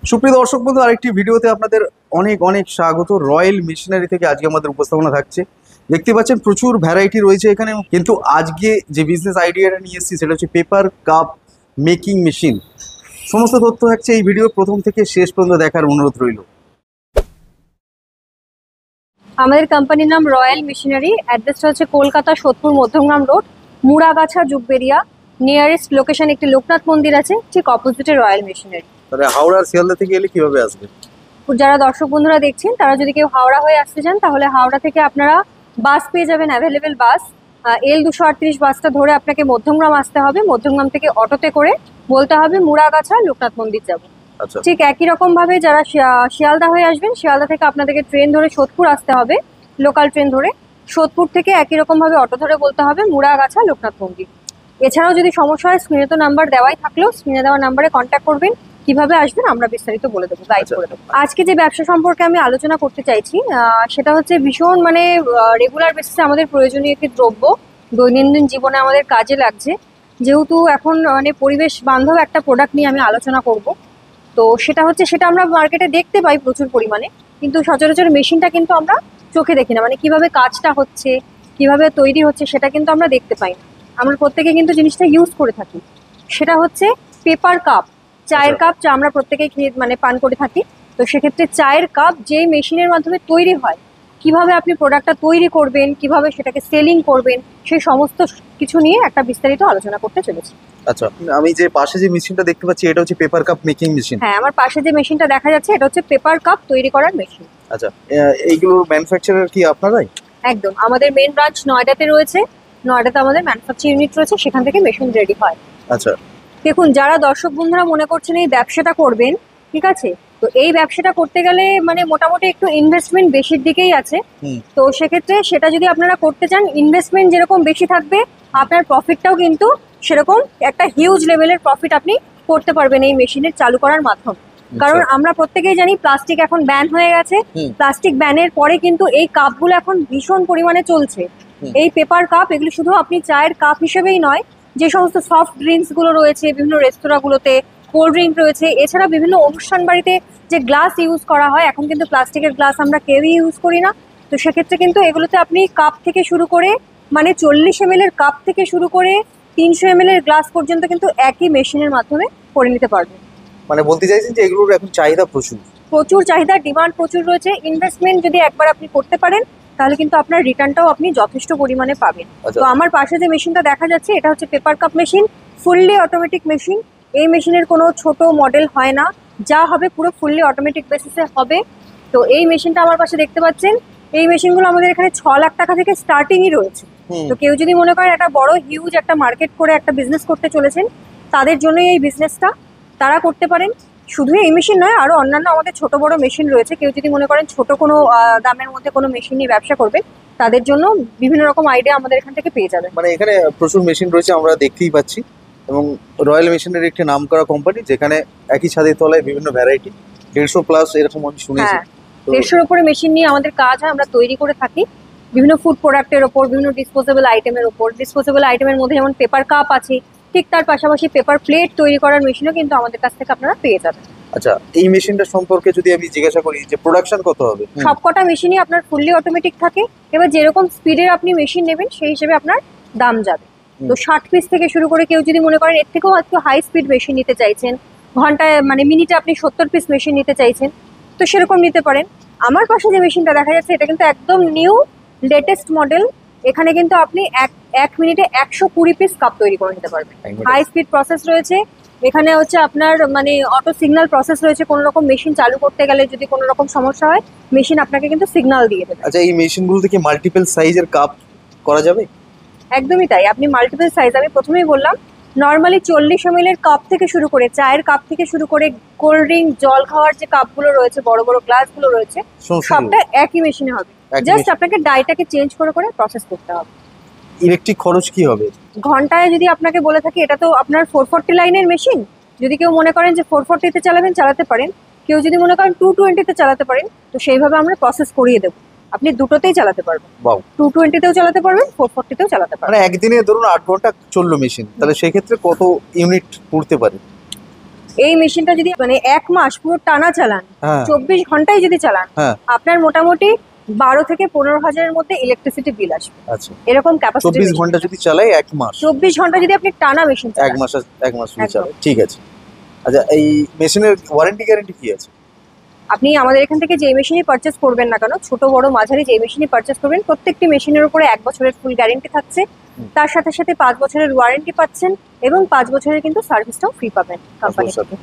সুপ্রিয় দর্শক বন্ধু, আরেকটি ভিডিওতে আপনাদের অনেক অনেক স্বাগত। রয়্যাল মেশিনারি থেকে আজকে আমাদের উপস্থাপনা থাকছে। দেখতে পাচ্ছেন প্রচুর ভ্যারাইটি রয়েছে এখানে, কিন্তু আজকে যে বিজনেস আইডিয়াটা নিয়ে এসেছি সেটা হচ্ছে পেপার কাপ মেকিং মেশিন। সমস্ত তথ্য থাকছে এই ভিডিও প্রথম থেকে শেষ পর্যন্ত দেখার অনুরোধ রইল। আমাদের কোম্পানির নাম রয়্যাল মেশিনারি। অ্যাড্রেসটা হচ্ছে Kolkata Sodepur Madhyamgram road, Muragachha Jugberia. Nearest location একটি লোকনাথ মন্দির আছে, ঠিক অপোজিটে রয়্যাল মেশিনারি। তাহলে হাওড়ার শিয়ালদা থেকে এলে কিভাবে আসবে? যারা দর্শক বন্ধুরা দেখছেন তারা যদি কেউ হাওড়া হয়ে আসতে চান তাহলে হাওড়া থেকে আপনারা বাস পেয়ে যাবেন, অ্যাভেলেবেল বাস। L238 বাসটা ধরে আপনাকে মধ্যমগ্রাম আসতে হবে। মধ্যমগ্রাম থেকে অটোতে করে বলতে হবে মুড়াগাছা লোকনাথ মন্দির যাব। আচ্ছা, ঠিক একই রকম ভাবে যারা শিয়ালদা হয়ে আসবেন, শিয়ালদা থেকে আপনাদেরকে ট্রেন ধরে সোদপুর আসতে হবে, লোকাল ট্রেন ধরে। সোদপুর থেকে একই রকম ভাবে অটো ধরে বলতে হবে মুড়াগাছা লোকনাথ মন্দির। এছাড়াও যদি সমস্যা হয় স্ক্রিনে তো নাম্বার দেওয়াই থাকলেও স্ক্রিনে দেওয়া নাম্বারে কন্ট্যাক্ট করবেন। কিভাবে আসবেন আমরা বিস্তারিত বলে দেবো, গাইড করে দেবো। আজকে যে ব্যবসা সম্পর্কে আমি আলোচনা করতে চাইছি সেটা হচ্ছে ভীষণ রেগুলার বেসিসে আমাদের প্রয়োজনীয় একটি দ্রব্য, দৈনন্দিন জীবনে আমাদের কাজে লাগছে। যেহেতু এখন পরিবেশ বান্ধব একটা প্রোডাক্ট নিয়ে আমি আলোচনা করব, তো সেটা আমরা মার্কেটে দেখতে পাই প্রচুর পরিমাণে, কিন্তু সচরাচর মেশিনটা কিন্তু আমরা চোখে দেখি না। কিভাবে কাজটা হচ্ছে, কিভাবে তৈরি হচ্ছে সেটা কিন্তু আমরা দেখতে পাই না। আমরা প্রত্যেকে কিন্তু জিনিসটা ইউজ করে থাকি। সেটা হচ্ছে পেপার কাপ, চায়ের কাপ, যা আমরা প্রত্যেকেই খেয়ে পান করে থাকি। তো সেক্ষেত্রে চায়ের কাপ যেই মেশিনের মাধ্যমে তৈরি হয়, কিভাবে আপনি প্রোডাক্টটা তৈরি করবেন, কিভাবে সেটাকে সেলিং করবেন, সেই সমস্ত কিছু নিয়ে একটা বিস্তারিত আলোচনা করতে চলেছি। আচ্ছা, আমি যে পাশে যে মেশিনটা দেখতে পাচ্ছি এটা হচ্ছে পেপার কাপ মেকিং মেশিন। হ্যাঁ, আমার পাশে যে মেশিনটা দেখা যাচ্ছে এটা হচ্ছে পেপার কাপ তৈরি করার মেশিন। আচ্ছা, এইগুলোর ম্যানুফ্যাকচারার কি আপনারাই? একদম, আমাদের মেন ব্রাঞ্চ নয়ডাতে রয়েছে। নয়ডাতে আমাদের ম্যানুফ্যাকচার ইউনিট রয়েছে, সেখান থেকে মেশিন রেডি হয়। আচ্ছা, দেখুন, যারা দর্শক বন্ধুরা মনে করছেন এই ব্যবসাটা করবেন, ঠিক আছে, তো এই ব্যবসাটা করতে গেলে মোটামুটি একটু ইনভেস্টমেন্ট বেশির দিকেই আছে। তো সেক্ষেত্রে সেটা যদি আপনারা করতে চান, ইনভেস্টমেন্ট যেরকম বেশি থাকবে আপনার প্রফিটটাও কিন্তু সেরকম একটা হিউজ লেভেলের প্রফিট আপনি করতে পারবেন এই মেশিনের চালু করার মাধ্যমে। কারণ আমরা প্রত্যেকেই জানি প্লাস্টিক এখন ব্যান হয়ে গেছে। প্লাস্টিক ব্যানের পরে কিন্তু এই কাপগুলো এখন ভীষণ পরিমাণে চলছে। এই পেপার কাপ, এগুলো শুধু আপনি চায়ের কাপ হিসেবেই নয়, যে সমস্ত সফট ড্রিঙ্কস গুলো রয়েছে বিভিন্ন রেস্তোরাঁগুলোতে, কোল্ড ড্রিঙ্ক রয়েছে, এছাড়া বিভিন্ন অনুষ্ঠান বাড়িতে যে গ্লাস ইউজ করা হয়, এখন কিন্তু প্লাস্টিকের গ্লাস আমরা কেউই ইউজ করি না। তো সেক্ষেত্রে কিন্তু এগুলোতে আপনি কাপ থেকে শুরু করে 40 ml এর কাপ থেকে শুরু করে 300 ml এর গ্লাস পর্যন্ত কিন্তু একই মেশিনের মাধ্যমে করে নিতে পারবেন। বলতে চাইছেন যে এগুলোর এখন চাহিদা প্রচুর। প্রচুর চাহিদা, ডিমান্ড প্রচুর রয়েছে। ইনভেস্টমেন্ট যদি একবার আপনি করতে পারেন তাহলে কিন্তু আপনার রিটার্নটাও আপনি যথেষ্ট পরিমাণে পাবেন। তো আমার পাশে যে মেশিনটা দেখা যাচ্ছে এটা হচ্ছে paper cup machine, fully automatic machine. এই মেশিনের কোনো ছোট মডেল হয় না, যা হবে পুরো ফুললি অটোমেটিক বেসিসে হবে। তো এই মেশিনটা আমার পাশে দেখতে পাচ্ছেন, এই মেশিনগুলো আমাদের এখানে 6 লাখ টাকা থেকে স্টার্টিংই রয়েছে। তো কেউ যদি মনে করেন একটা বড় হিউজ একটা মার্কেট করে একটা বিজনেস করতে চলেছেন, তাদের জন্যই এই বিজনেসটা, তারা করতে পারেন। শুধু এই মেশিন নয়, আরো অন্যান্য আমাদের ছোট বড় মেশিন রয়েছে। কেউ যদি মনে করেন ছোট কোনো দামের মধ্যে কোনো মেশিন নিয়ে ব্যবসা করবে, তাদের জন্য বিভিন্ন রকম আইডিয়া আমাদের এখান থেকে পেয়ে যাবেন। এখানে প্রচুর মেশিন রয়েছে, আমরা দেখতেই পাচ্ছি। এবং রয়্যাল মেশিনের একটি নাম করা কোম্পানি, যেখানে একই ছাদের তলায় বিভিন্ন ভ্যারাইটি 150+ এরকম আমি শুনেছি। 150-এর উপরে মেশিন নিয়ে আমাদের কাজ হয়, আমরা তৈরি করে থাকি বিভিন্ন ফুড প্রোডাক্টের ওপর, বিভিন্ন ডিসপোজেবল আইটেমের ওপর। ডিসপোজেবল আইটেমের মধ্যে যেমন পেপার কাপ আছে, ঠিক তার পাশাপাশি পেপার প্লেট তৈরি করার মেশিনও কিন্তু আমাদের কাছ থেকে আপনারা পেয়ে যাবেন। আচ্ছা, এই মেশিনটা সম্পর্কে যদি আমি জিজ্ঞাসা করি যে প্রোডাকশন কত হবে? সবকটা মেশিনই আপনার ফুললি অটোমেটিক থাকে। এবার যেরকম স্পিডের আপনি মেশিন নেবেন সেই হিসেবে আপনার দাম যাবে। তো 60 পিস থেকে শুরু করে, কেউ যদি মনে করেন এর থেকেও একটু হাই স্পিড মেশিন নিতে চাইছেন, ঘন্টায় মিনিটে আপনি 70 পিস মেশিন নিতে চাইছেন, তো সেরকম নিতে পারেন। আমার পাশে যে মেশিনটা দেখা যাচ্ছে এটা কিন্তু একদম নিউ লেটেস্ট মডেল। এখানে কিন্তু আপনি এক মিনিটে 120 পিস কাপ তৈরি করে নিতে পারবেন। হাই স্পিড প্রসেস রয়েছে এখানে, হচ্ছে আপনার অটো সিগন্যাল প্রসেস রয়েছে। কোনো রকম মেশিন চালু করতে গেলে যদি কোনো রকম সমস্যা হয়, মেশিন আপনাকে কিন্তু সিগন্যাল দিয়ে দেবে। আচ্ছা, এই মেশিনগুলো থেকে মাল্টিপল সাইজের কাপ করা যাবে? একদমই তাই, আপনি মাল্টিপল সাইজ, আমি প্রথমেই বললাম, নর্মালি 40 ml এর কাপ থেকে শুরু করে, চায়ের কাপ থেকে শুরু করে, কোল্ড ড্রিঙ্ক জল খাওয়ার যে কাপগুলো রয়েছে, বড় বড় গ্লাসগুলো রয়েছে, সবটা একই মেশিনে হবে। জাস্ট আপনাকে ডাইটাকে চেঞ্জ করে করে প্রসেস করতে হবে। ইলেকট্রিক খরচ কি হবে? ঘন্টায় যদি আপনাকে বলে থাকি, এটা তো আপনার 440 লাইনের মেশিন। যদি কেউ মনে করেন যে 440-তে চালাবেন, চালাতে পারেন। কেউ যদি মনে করেন 220-তে চালাতে পারেন, তো সেইভাবে আমরা প্রসেস করিয়ে দেবো। আপনি দুটোতেই চালাতে পারবেন, 220-তেও চালাতে পারবেন, 440-তেও চালাতে পারবেন। একদিনে ধরুন 8 ঘন্টা চললো মেশিন, তাহলে সেই ক্ষেত্রে কত ইউনিট পড়তে পারে? এই মেশিনটা যদি মানে 1 মাস পুরো টানা চালান, হ্যাঁ 24 ঘন্টায় যদি চালান, হ্যাঁ আপনার মোটামুটি 12 থেকে 15,000-এর মধ্যে ইলেকট্রিসিটি বিল আসবে। আচ্ছা, এরকম ক্যাপাসিটি। 24 ঘন্টা যদি চালাই 1 মাস, 24 ঘন্টা যদি আপনি টানা মেশিন এক চালান, মাস, 1 মাস যদি একদম। চালাই, ঠিক আছে। আচ্ছা, এই মেশিনের ওয়ারেন্টি গ্যারান্টি কি আছে? আপনি আমাদের এখান থেকে যে মেশিনই পারচেস করবেন না কেন, ছোট বড় মাঝারি যে মেশিনই পারচেস করবেন, প্রত্যেকটি মেশিনের উপরে 1 বছরের ফুল গ্যারেন্টি থাকছে। তার সাথে সাথে 5 বছরের ওয়ারেন্টি পাচ্ছেন এবং 5 বছরের কিন্তু সার্ভিসটাও ফ্রি পাবেন কোম্পানি থেকে।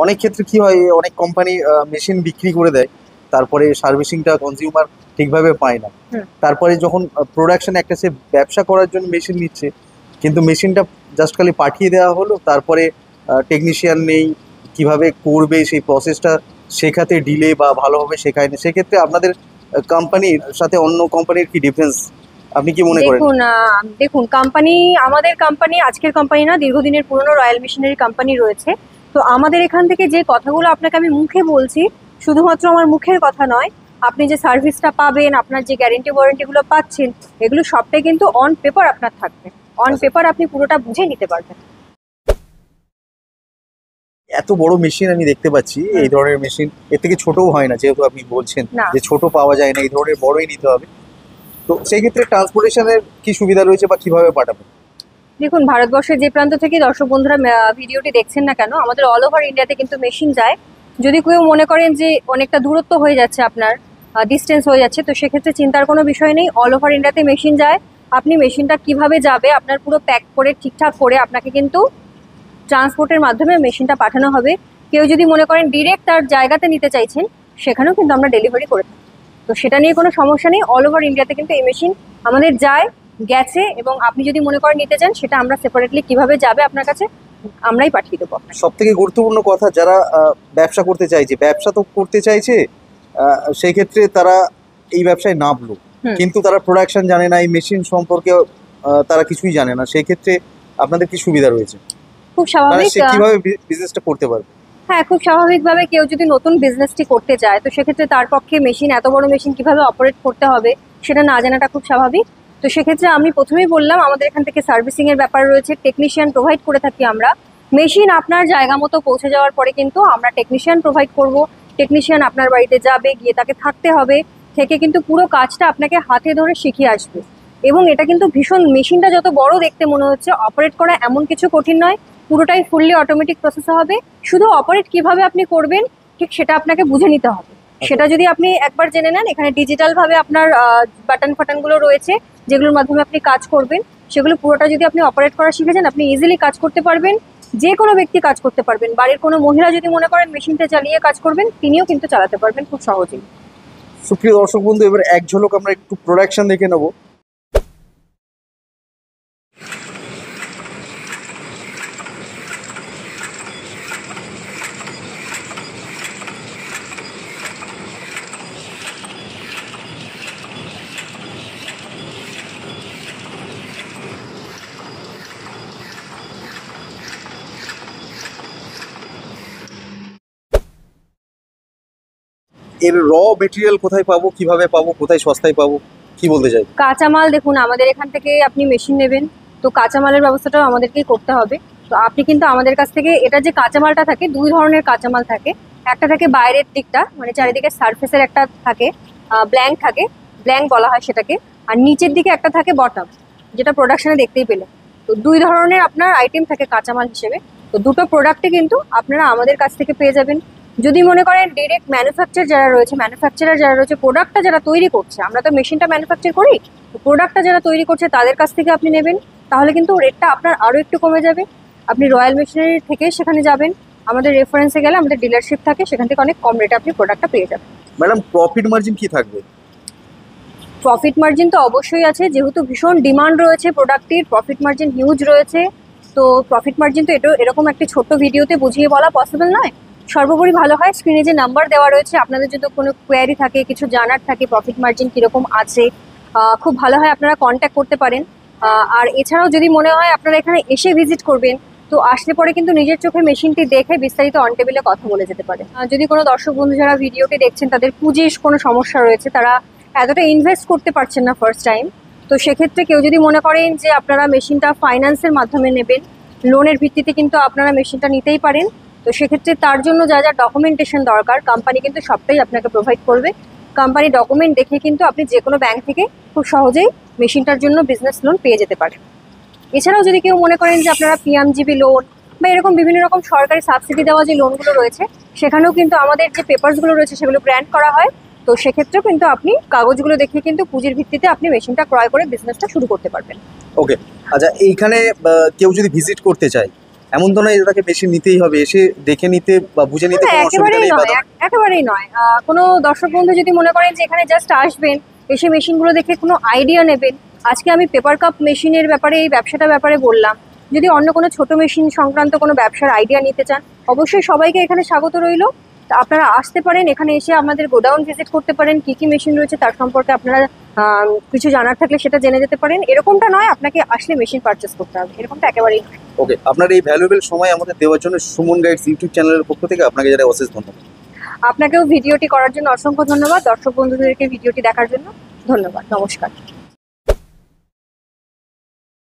অনেক ক্ষেত্রে কি হয়, অনেক কোম্পানি মেশিন বিক্রি করে দেয়, তারপরে সার্ভিসিংটা কনজিউমার ঠিকভাবে পায় না। হুম। তারপরে যখন প্রোডাকশন একটা সে ব্যবসা করার জন্য মেশিন নিচ্ছে, কিন্তু মেশিনটা জাস্ট খালি পাঠিয়ে দেওয়া হলো, তারপরে টেকনিশিয়ান নেই, কিভাবে করবে সেই প্রসেসটা শেখাতে ডিলে বা ভালোভাবে শেখায় না। সেক্ষেত্রে আপনাদের কোম্পানির সাথে অন্য কোম্পানির কি ডিফারেন্স, আপনি কি মনে করেন? দেখুন কোম্পানি, আমাদের কোম্পানি আজকের কোম্পানি না, দীর্ঘদিনের পুরনো রয়্যাল মেশিনারি কোম্পানি রয়েছে। তো আমাদের এখান থেকে যে কথাগুলো আপনাকে আমি মুখে বলছি, শুধুমাত্র আমার মুখের কথা নয়, আপনি যে সার্ভিসটা পাবেন, আপনার যে গ্যারেন্টি ওয়ারেন্টিগুলো পাচ্ছেন, এগুলো সবটাই কিন্তু অন পেপার আপনার থাকবে। অন পেপার আপনি পুরোটা বুঝে নিতে পারবেন। এত বড় মেশিন আমি দেখতে পাচ্ছি, এই ধরনের মেশিন এর থেকে ছোটও হয় না, যেহেতু আপনি বলছেন না। যে ছোট পাওয়া যায় না, এই ধরনের বড়ই নিতে হবে। তো সেই ক্ষেত্রে ট্রান্সপোর্টেশনের কি সুবিধা রয়েছে বা কিভাবে পাঠাবেন? দেখুন, ভারতবর্ষের যে প্রান্ত থেকে দর্শক বন্ধুরা ভিডিওটি দেখছেন না কেন, আমাদের অল ওভার ইন্ডিয়াতে কিন্তু মেশিন যায়। যদি কেউ মনে করেন যে অনেকটা দূরত্ব হয়ে যাচ্ছে, আপনার ডিস্টেন্স হয়ে যাচ্ছে, তো সেক্ষেত্রে চিন্তার কোনো বিষয় নেই। অল ওভার ইন্ডিয়াতে মেশিন যায়। আপনি মেশিনটা কিভাবে যাবে, আপনার পুরো প্যাক করে ঠিকঠাক করে আপনাকে কিন্তু ট্রান্সপোর্টের মাধ্যমে মেশিনটা পাঠানো হবে। কেউ যদি মনে করেন ডিরেক্ট তার জায়গাতে নিতে চাইছেন, সেখানেও কিন্তু আমরা ডেলিভারি করে থাকি। তো সেটা নিয়ে কোনো সমস্যা নেই। অল ওভার ইন্ডিয়াতে কিন্তু এই মেশিন আমাদের যায়, গেছে, এবং আপনি যদি মনে করেন নিতে চান, সেটা আমরা সেপারেটলি কিভাবে যাবে আপনার কাছে আমরাই পাঠিয়ে দেবো আপনাকে। সব থেকে গুরুত্বপূর্ণ কথা, যারা ব্যবসা করতে চাইছে, ব্যবসা তো করতে চাইছে, সেই ক্ষেত্রে তারা এই ব্যবসায় নামলো, হুম। কিন্তু তারা প্রোডাকশন জানে না, এই মেশিন সম্পর্কে তারা কিছুই জানে না। সেই ক্ষেত্রে আপনাদের কি সুবিধা রয়েছে, খুব মানে স্বাভাবিক। সে কিভাবে বিজনেসটা করতে পারবে? হ্যাঁ, খুব স্বাভাবিকভাবে কেউ যদি নতুন বিজনেসটি করতে চায়, তো সেক্ষেত্রে তার পক্ষে মেশিন, এত বড় মেশিন কিভাবে অপারেট করতে হবে সেটা না জানাটা খুব স্বাভাবিক। তো সেক্ষেত্রে আমি প্রথমেই বললাম, আমাদের এখান থেকে সার্ভিসিং এর ব্যাপার রয়েছে, টেকনিশিয়ান প্রোভাইড করে থাকি আমরা। মেশিন আপনার জায়গা মতো পৌঁছে যাওয়ার পরে কিন্তু আমরা টেকনিশিয়ান প্রোভাইড করব। টেকনিশিয়ান আপনার বাড়িতে যাবে, গিয়ে তাকে থাকতে হবে, থেকে কিন্তু পুরো কাজটা আপনাকে হাতে ধরে শিখিয়ে আসবে। এবং এটা কিন্তু ভীষণ, মেশিনটা যত বড় দেখতে মনে হচ্ছে, অপারেট করা এমন কিছু কঠিন নয়। পুরোটাই ফুললি অটোমেটিক প্রসেস হবে। শুধু অপারেট কিভাবে আপনি করবেন ঠিক সেটা আপনাকে বুঝে নিতে হবে। সেটা যদি আপনি একবার জেনে নেন, এখানে ডিজিটাল ভাবে আপনার বাটন ফাটনগুলো রয়েছে, যেগুলোর মাধ্যমে আপনি কাজ করবেন, সেগুলো পুরোটা যদি আপনি অপারেট করা শিখে যান, আপনি ইজিলি কাজ করতে পারবেন। যে কোনো ব্যক্তি কাজ করতে পারবেন। বাড়ির কোনো মহিলা যদি মনে করেন মেশিনটা চালিয়ে কাজ করবেন, তিনিও কিন্তু চালাতে পারবেন খুব সহজেই। সুপ্রিয় দর্শক বন্ধু, এবার এক ঝলক আমরা একটু প্রোডাকশন দেখে নেবো। এর র মেটেরিয়াল কোথায় পাবো, কিভাবে পাবো, কোথায় সস্তায় পাবো, কি বলতে চাই? কাঁচামাল দেখুন, আমাদের এখান থেকে আপনি মেশিন নেবেন, তো কাঁচামালের ব্যবস্থাটাও আমাদেরকেই করতে হবে। তো আপনি কিন্তু আমাদের কাছ থেকে, এটা যে কাঁচামালটা থাকে, 2 ধরনের কাঁচামাল থাকে। একটা থাকে বাইরের দিকটা, মানে চারিদিকে সারফেসের একটা থাকে, ব্ল্যাঙ্ক থাকে, ব্ল্যাঙ্ক বলা হয় সেটাকে। আর নিচের দিকে একটা থাকে বটম, যেটা প্রোডাকশনে দেখতেই পেলেন। তো 2 ধরনের আপনার আইটেম থাকে কাঁচামাল হিসেবে। তো দুটো প্রোডাক্টে কিন্তু আপনারা আমাদের কাছ থেকে পেয়ে যাবেন। যদি মনে করেন ডিরেক্ট ম্যানুফ্যাকচারার যারা রয়েছে, প্রোডাক্টটা যারা তৈরি করছে, আমরা তো মেশিনটা ম্যানুফ্যাকচার করি, তো প্রোডাক্টটা যারা তৈরি করছে তাদের কাছ থেকে আপনি নেবেন, তাহলে কিন্তু রেটটা আপনার আরও একটু কমে যাবে। আপনি রয়্যাল মেশিনারি থেকে সেখানে যাবেন, আমাদের রেফারেন্সে গেলে আমাদের ডিলারশিপ থাকে, সেখান থেকে অনেক কম রেটে আপনি প্রোডাক্টটা পেয়ে যাবেন। ম্যাডাম, প্রফিট মার্জিন কি থাকবে? প্রফিট মার্জিন তো অবশ্যই আছে, যেহেতু ভীষণ ডিমান্ড রয়েছে প্রোডাক্টটির, প্রফিট মার্জিন হিউজ রয়েছে। তো প্রফিট মার্জিন তো এটা এরকম একটি ছোট্ট ভিডিওতে বুঝিয়ে বলা পসিবল নয়। সর্বোপরি ভালো হয় স্ক্রিনে যে নাম্বার দেওয়া রয়েছে, আপনাদের যদি কোনো কোয়ারি থাকে, কিছু জানার থাকে, প্রফিট মার্জিন কীরকম আছে, খুব ভালো হয় আপনারা কন্ট্যাক্ট করতে পারেন। আর এছাড়াও যদি মনে হয় আপনারা এখানে এসে ভিজিট করবেন, তো আসলে পরে কিন্তু নিজের চোখে মেশিনটি দেখে বিস্তারিত অন টেবিলে কথা বলে যেতে পারে। যদি কোনো দর্শক বন্ধু যারা ভিডিওটি দেখছেন, তাদের পুঁজির কোনো সমস্যা রয়েছে, তারা এতটা ইনভেস্ট করতে পারছেন না ফার্স্ট টাইম, তো সেক্ষেত্রে কেউ যদি মনে করেন যে আপনারা মেশিনটা ফাইন্যান্সের মাধ্যমে নেবেন, লোনের ভিত্তিতে কিন্তু আপনারা মেশিনটা নিতেই পারেন। তো সেক্ষেত্রে তার জন্য যা যা ডকুমেন্টেশন দরকার কোম্পানি কিন্তু সবটাই আপনাকে প্রোভাইড করবে। কোম্পানি ডকুমেন্ট দেখে কিন্তু আপনি যে কোনো ব্যাংক থেকে খুব সহজেই মেশিনটার জন্য বিজনেস লোন পেয়ে যেতে পারেন। এছাড়াও যদি কেউ মনে করেন যে আপনারা পিএমজিবি লোন বা এরকম বিভিন্ন রকম সরকারি সাবসিডি দেওয়া যে লোনগুলো রয়েছে, সেখানেও কিন্তু আমাদের যে পেপারসগুলো রয়েছে সেগুলো গ্র্যান্ট করা হয়। তো সেক্ষেত্রেও কিন্তু আপনি কাগজগুলো দেখিয়ে কিন্তু পুঁজির ভিত্তিতে আপনি মেশিনটা ক্রয় করে বিজনেসটা শুরু করতে পারবেন। ওকে, আচ্ছা এইখানে কেউ যদি ভিজিট করতে চায়, এমন তো নয় যে তাকে মেশিন নিতেই হবে, এসে দেখে নিতে বা বুঝে নিতে না, কোনো অসুবিধা একেবারেই নেই? নয়, একেবারেই নয়। কোনো দর্শক বন্ধু যদি মনে করেন যে এখানে জাস্ট আসবেন, এসে মেশিনগুলো দেখে কোনো আইডিয়া নেবেন, আজকে আমি পেপার কাপ মেশিনের ব্যাপারে এই ব্যবসাটার ব্যাপারে বললাম, যদি অন্য কোনো ছোট মেশিন সংক্রান্ত কোনো ব্যবসার আইডিয়া নিতে চান, অবশ্যই সবাইকে এখানে স্বাগত রইল। তা আপনারা আসতে পারেন, এখানে এসে আমাদের গোডাউন ভিজিট করতে পারেন, কি কি মেশিন রয়েছে তার সম্পর্কে আপনারা কিছু জানার থাকলে সেটা জেনে যেতে পারেন। এরকমটা নয় আপনাকে আসলে মেশিন পারচেস করতে হবে, এরকমটা একেবারেই নয়। ওকে, আপনার এই ভ্যালুয়েবল সময় আমাদের দেওয়ার জন্য সুমন গাইডস ইউটিউব চ্যানেলের পক্ষ থেকে আপনাকে জানাই অশেষ ধন্যবাদ। আপনাকেও ভিডিওটি করার জন্য অসংখ্য ধন্যবাদ। দর্শক বন্ধুদেরকে ভিডিওটি দেখার জন্য ধন্যবাদ। নমস্কার।